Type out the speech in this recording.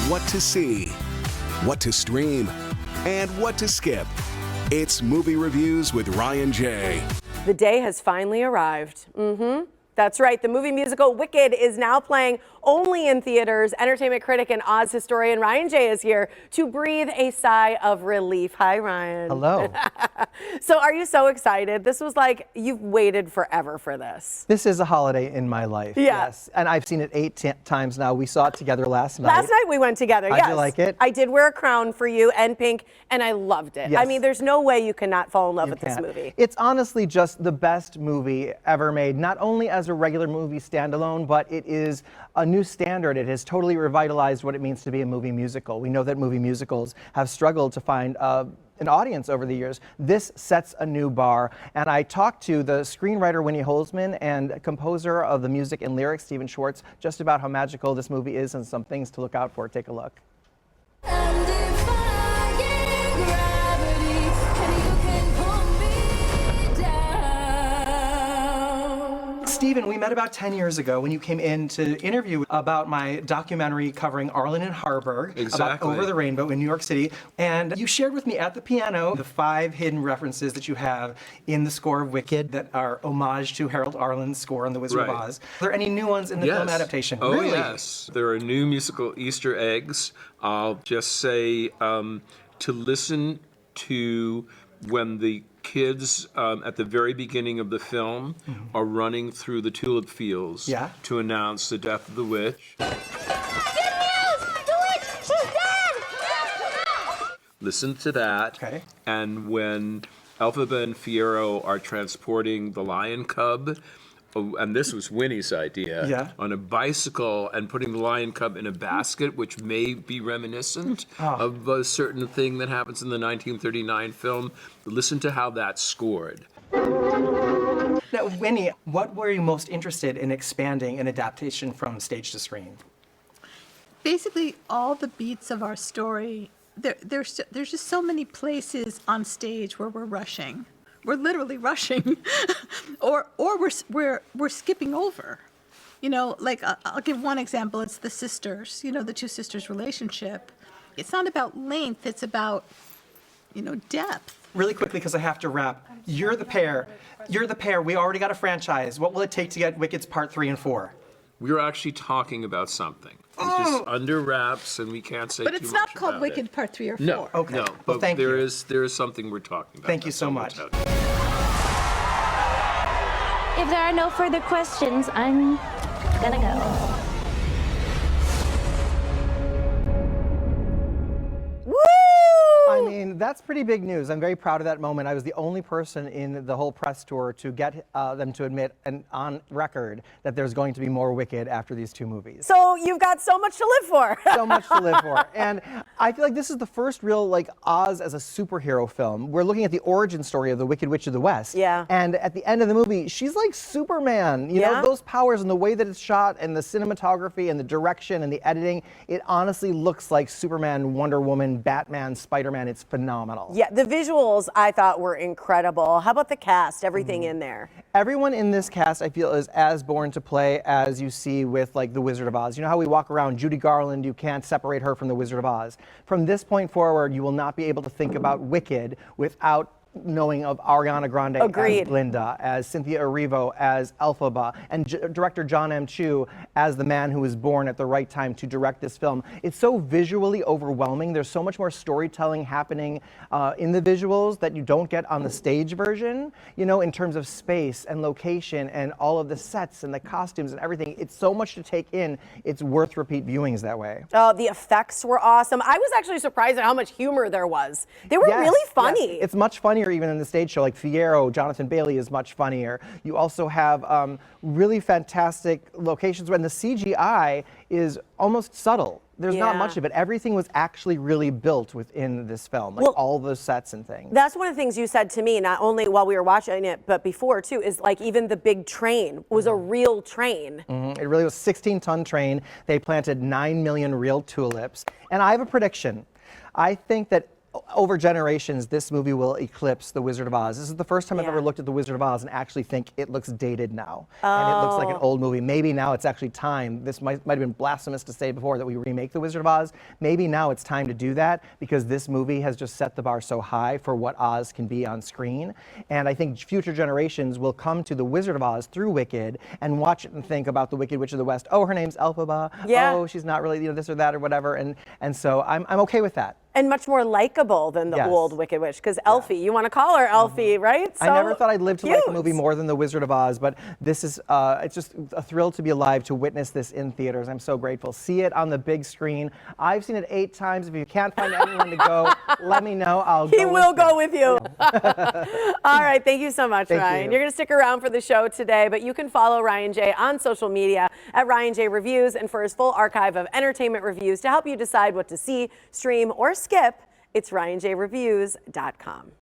what to see, what to stream, and what to skip. It's Movie Reviews with Ryan J. The day has finally arrived. That's right. The movie musical Wicked is now playing only in theaters. Entertainment critic and Oz historian Ryan J is here to breathe a sigh of relief. Hi, Ryan. Hello. So are you so excited? This was like, you've waited forever for this. This is a holiday in my life. Yeah. Yes. And I've seen it 8 times now. We saw it together last night. Last night we went together, yes. How'd you like it? I did wear a crown for you and pink, and I loved it. Yes. I mean, there's no way you cannot fall in love with this can't. movie. It's honestly just the best movie ever made, not only as a regular movie standalone, but it is a new standard. It has totally revitalized what it means to be a movie musical. We know that movie musicals have struggled to find an audience over the years. This sets a new bar. And I talked to the screenwriter Winnie Holzman and composer of the music and lyrics Stephen Schwartz just about how magical this movie is and some things to look out for. Take a look. Stephen, we met about 10 years ago when you came in to interview about my documentary covering Arlen and Harburg, about Over the Rainbow in New York City. And you shared with me at the piano the 5 hidden references that you have in the score of Wicked that are homage to Harold Arlen's score on The Wizard of Oz. Are there any new ones in the film adaptation? Oh, really? yes. There are new musical Easter eggs. I'll just say to listen to when the kids at the very beginning of the film are running through the tulip fields to announce the death of the witch. Good news! The witch! She's dead! Listen to that. Okay. And when Elphaba and Fiyero are transporting the lion cub, and this was Winnie's idea, on a bicycle and putting the lion cub in a basket, which may be reminiscent of a certain thing that happens in the 1939 film. Listen to how that's scored. Now, Winnie, what were you most interested in expanding an adaptation from stage to screen? Basically, all the beats of our story, there's just so many places on stage where we're rushing. We're literally rushing, or we're skipping over. You know, like I'll give one example. It's the sisters. You know, the 2 sisters' relationship. It's not about length. It's about, depth. Really quickly, because I have to wrap. You're the pair. We already got a franchise. What will it take to get Wicked's Part 3 and 4? We're actually talking about something. It's just under wraps, and we can't say too much about it. But it's not called Wicked Part 3 or 4. No, Okay. no. Well, But thank there you. is something we're talking about. Thank you so much. If there are no further questions, I'm gonna go. I mean, that's pretty big news. I'm very proud of that moment. I was the only person in the whole press tour to get them to admit and on record that there's going to be more Wicked after these 2 movies. So you've got so much to live for. So much to live for. And I feel like this is the first real, Oz as a superhero film. We're looking at the origin story of the Wicked Witch of the West. Yeah. And at the end of the movie, she's like Superman. You know, those powers and the way that it's shot and the cinematography and the direction and the editing, it honestly looks like Superman, Wonder Woman, Batman, Spider-Man. It's phenomenal. Yeah, the visuals I thought were incredible. How about the cast, everything in there? Everyone in this cast, I feel, is as born to play as you see with The Wizard of Oz. You know how we walk around Judy Garland, you can't separate her from The Wizard of Oz. From this point forward, you will not be able to think about Wicked without knowing of Ariana Grande as Glinda, as Cynthia Erivo as Elphaba, and director John M. Chu as the man who was born at the right time to direct this film. It's so visually overwhelming. There's so much more storytelling happening in the visuals that you don't get on the stage version, in terms of space and location and all of the sets and the costumes and everything. It's so much to take in. It's worth repeat viewings that way. Oh, the effects were awesome. I was actually surprised at how much humor there was. They were really funny. Yes. It's much funnier even in the stage show. Like Fiyero, Jonathan Bailey is much funnier. You also have really fantastic locations when the CGI is almost subtle. There's not much of it. Everything was actually really built within this film, all the sets and things. That's one of the things you said to me, not only while we were watching it, but before too, is even the big train was a real train. It really was a 16-ton train. They planted 9 million real tulips. And I have a prediction. I think that over generations, this movie will eclipse The Wizard of Oz. This is the first time I've ever looked at The Wizard of Oz and actually think it looks dated now. And it looks like an old movie. Maybe now it's actually time. This might have been blasphemous to say before that we remake The Wizard of Oz. Maybe now it's time to do that because this movie has just set the bar so high for what Oz can be on screen. And I think future generations will come to The Wizard of Oz through Wicked and watch it and think about the Wicked Witch of the West. Oh, her name's Elphaba. Yeah. Oh, she's not really this or that or whatever. And so I'm okay with that. And much more likable than the old Wicked Witch, because Elfie, you want to call her Elfie, right? So I never thought I'd live to like a cute. movie more than The Wizard of Oz, but this is, it's just a thrill to be alive to witness this in theaters. I'm so grateful. See it on the big screen. I've seen it 8 times. If you can't find anyone to go, let me know. I'll go. He will go with you. All right, thank you so much, Thank Ryan. you. You're going to stick around for the show today, but you can follow Ryan J on social media at Ryan J Reviews, and for his full archive of entertainment reviews to help you decide what to see, stream, or skip, it's RyanJReviews.com.